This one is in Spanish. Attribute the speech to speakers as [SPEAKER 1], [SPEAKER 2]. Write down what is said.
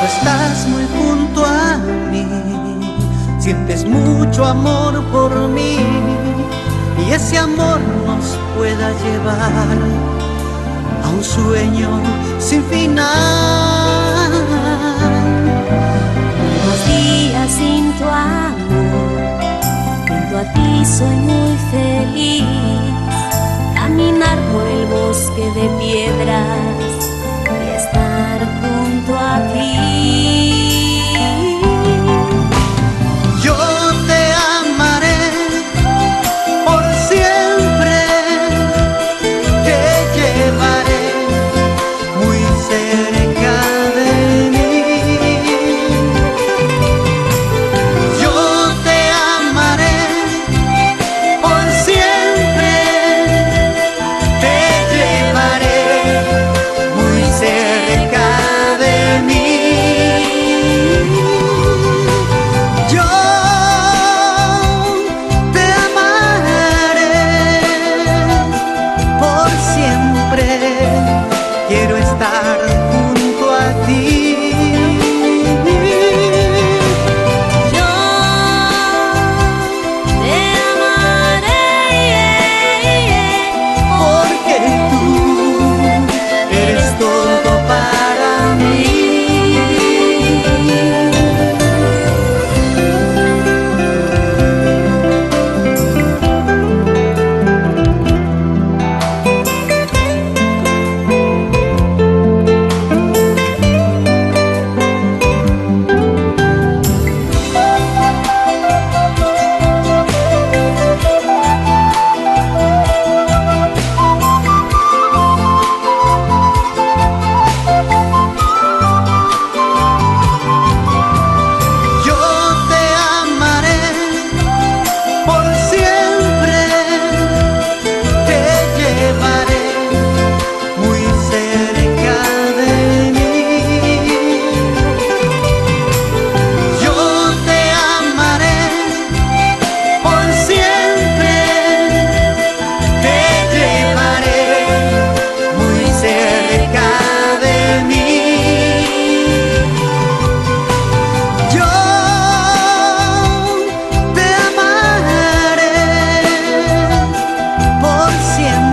[SPEAKER 1] Estás muy junto a mí, sientes mucho amor por mí, y ese amor nos pueda llevar a un sueño sin final.
[SPEAKER 2] Unos días sin tu amor, junto a ti soy muy feliz. Caminar por el bosque de piedras y estar junto a ti.
[SPEAKER 1] Yo te amaré por siempre, te llevaré muy cerca de mí. Yo te amaré por siempre, te llevaré muy cerca de mí. Yo te amaré por siempre, quiero estar junto a ti.
[SPEAKER 2] Yo te amaré,
[SPEAKER 1] Porque tú eres todo para mí. Yo te amaré por siempre, te llevaré muy cerca de mí. Yo te amaré por siempre, te llevaré muy cerca de mí. Yo te amaré por siempre.